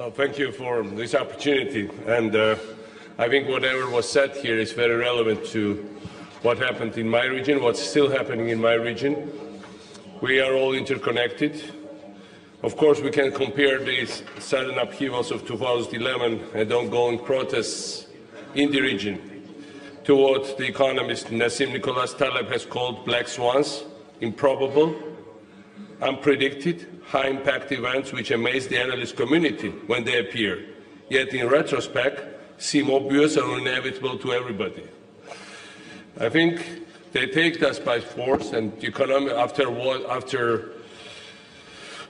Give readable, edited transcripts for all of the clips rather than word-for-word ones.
Well, thank you for this opportunity. And I think whatever was said here is very relevant to what happened in my region, what's still happening in my region. We are all interconnected. Of course, we can compare these sudden upheavals of 2011 and ongoing protests in the region to what the economist Nassim Nicholas Taleb has called black swans, improbable, unpredicted, high-impact events which amaze the analyst community when they appear, yet in retrospect seem obvious and inevitable to everybody. I think they take us by force, and the economy, after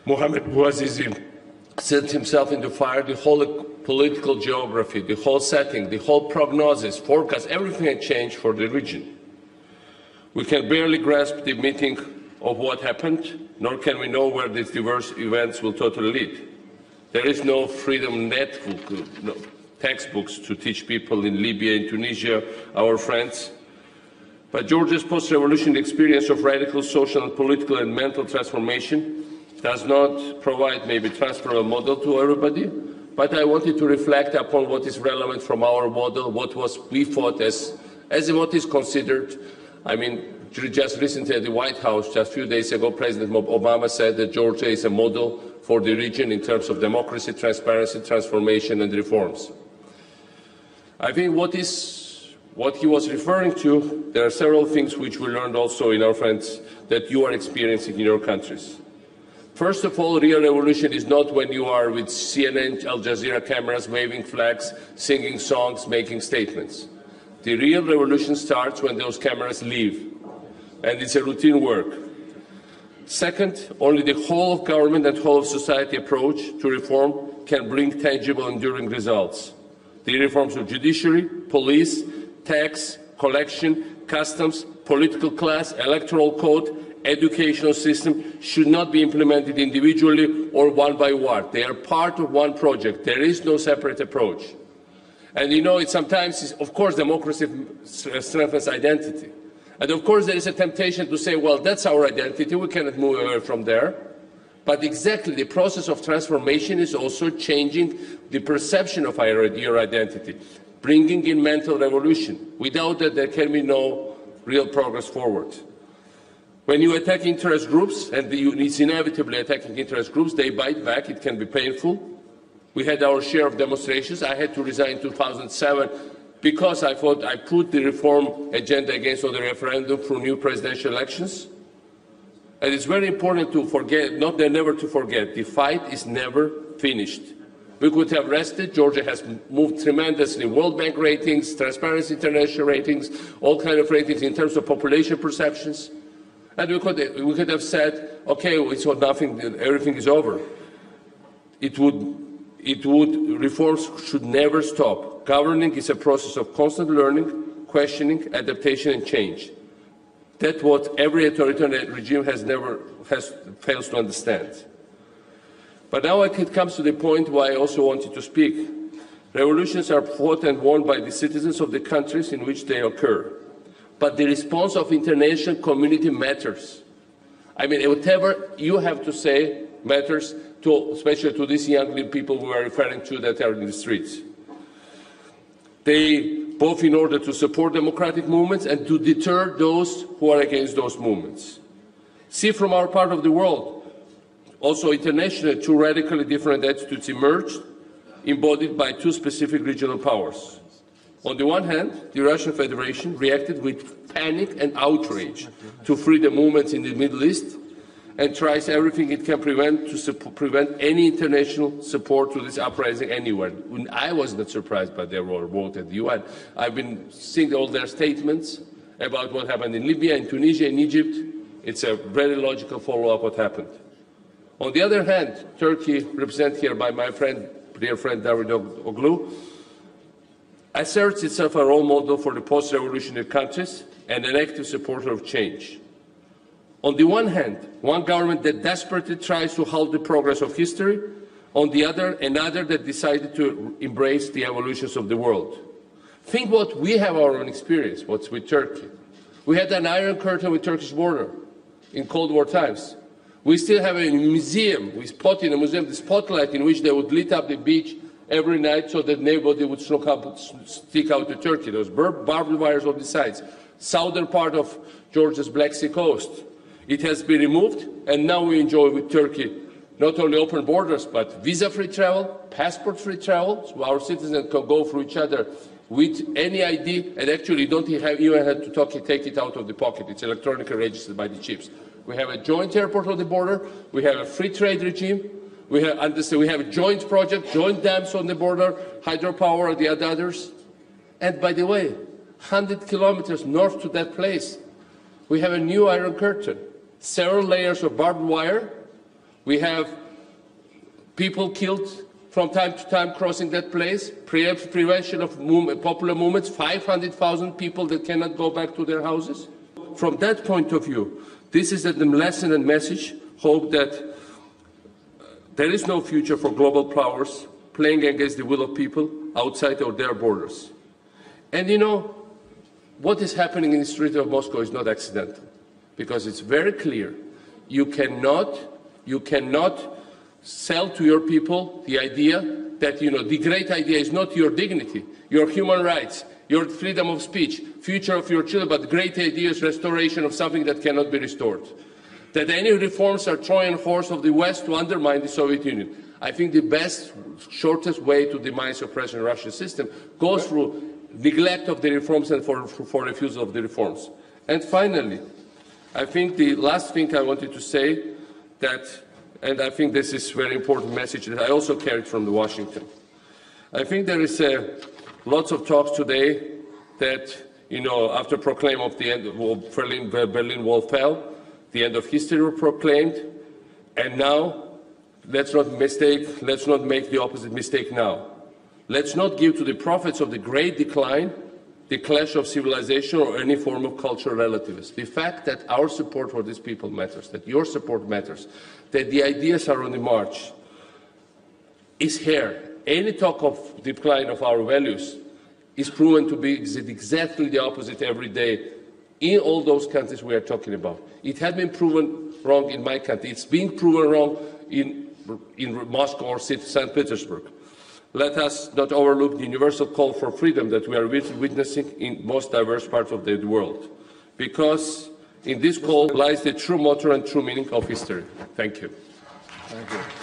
Mohamed Bouazizi set himself into fire, the whole political geography, the whole setting, the whole prognosis, forecast, everything had changed for the region. We can barely grasp the meaning of what happened, nor can we know where these diverse events will totally lead. There is no freedom network, no textbooks to teach people in Libya and Tunisia, our friends. But Georgia's post-revolution experience of radical social and political and mental transformation does not provide maybe a transferable model to everybody, but I wanted to reflect upon what is relevant from our model, what we thought as what is considered. I mean, just recently at the White House, just a few days ago, President Obama said that Georgia is a model for the region in terms of democracy, transparency, transformation and reforms. I think what he was referring to, there are several things which we learned also in our friends that you are experiencing in your countries. First of all, real revolution is not when you are with CNN, Al Jazeera cameras, waving flags, singing songs, making statements. The real revolution starts when those cameras leave, and it's a routine work. Second, only the whole of government and whole of society approach to reform can bring tangible, enduring results. The reforms of judiciary, police, tax, collection, customs, political class, electoral code, educational system should not be implemented individually or one by one. They are part of one project. There is no separate approach. And you know, sometimes, of course, democracy strengthens identity. And of course, there is a temptation to say, well, that's our identity, we cannot move away from there. But exactly, the process of transformation is also changing the perception of your identity, bringing in mental revolution. Without that, there can be no real progress forward. When you attack interest groups, and it's inevitably attacking interest groups, they bite back, it can be painful. We had our share of demonstrations. I had to resign in 2007 because I thought I put the reform agenda against the referendum through new presidential elections. And it's very important to forget, never to forget, the fight is never finished. We could have rested. Georgia has moved tremendously. World Bank ratings, Transparency International ratings, all kinds of ratings in terms of population perceptions. And we could have said, okay, it's nothing, everything is over. Reforms should never stop. Governing is a process of constant learning, questioning, adaptation, and change. That's what every authoritarian regime fails to understand. But now it comes to the point why I also wanted to speak. Revolutions are fought and won by the citizens of the countries in which they occur. But the response of the international community matters. I mean, whatever you have to say matters, especially to these young people we are referring to that are in the streets. Both in order to support democratic movements and to deter those who are against those movements. See, from our part of the world, also internationally, two radically different attitudes emerged, embodied by two specific regional powers. On the one hand, the Russian Federation reacted with panic and outrage to free the movements in the Middle East and tries everything it can to prevent any international support to this uprising anywhere. I was not surprised by their vote at the UN. I've been seeing all their statements about what happened in Libya, in Tunisia, in Egypt. It's a very logical follow-up what happened. On the other hand, Turkey, represented here by my dear friend David Oglu, asserts itself a role model for the post-revolutionary countries and an active supporter of change. On the one hand, one government that desperately tries to halt the progress of history, on the other, another that decided to embrace the evolutions of the world. Think what we have our own experience, what's with Turkey. We had an Iron Curtain with Turkish border in Cold War times. We still have a museum. We spot in a museum the spotlight in which they would lit up the beach every night so that nobody would stick out to Turkey. There was barbed wires on the sides. Southern part of Georgia's Black Sea coast. It has been removed, and now we enjoy with Turkey not only open borders, but visa-free travel, passport-free travel, so our citizens can go through each other with any ID, and actually don't even have to take it out of the pocket. It's electronically registered by the chips. We have a joint airport on the border. We have a free trade regime. We have a joint project, joint dams on the border, hydropower and the others. And by the way, 100 kilometers north to that place, we have a new Iron Curtain, several layers of barbed wire. We have people killed from time to time crossing that place, prevention of popular movements, 500,000 people that cannot go back to their houses. From that point of view, this is the lesson and message, hope that there is no future for global powers playing against the will of people outside of their borders. And you know, what is happening in the street of Moscow is not accidental, because it's very clear. You cannot sell to your people the idea that, you know, the great idea is not your dignity, your human rights, your freedom of speech, future of your children, but the great idea is restoration of something that cannot be restored. That any reforms are Trojan horse of the West to undermine the Soviet Union. I think the best, shortest way to demise of present Russian system goes through neglect of the reforms and for refusal of the reforms. And finally, I think the last thing I wanted to say that, and I think this is a very important message that I also carried from Washington. I think there is lots of talks today that, you know, after proclaim of the end of Berlin Wall fell, the end of history was proclaimed, and now let's not make the opposite mistake now. Let's not give to the prophets of the great decline the clash of civilization or any form of cultural relativism. The fact that our support for these people matters, that your support matters, that the ideas are on the march is here. Any talk of decline of our values is proven to be exactly the opposite every day in all those countries we are talking about. It has been proven wrong in my country. It's being proven wrong in Moscow or St. Petersburg. Let us not overlook the universal call for freedom that we are witnessing in most diverse parts of the world, because in this call lies the true motor and true meaning of history. Thank you. Thank you.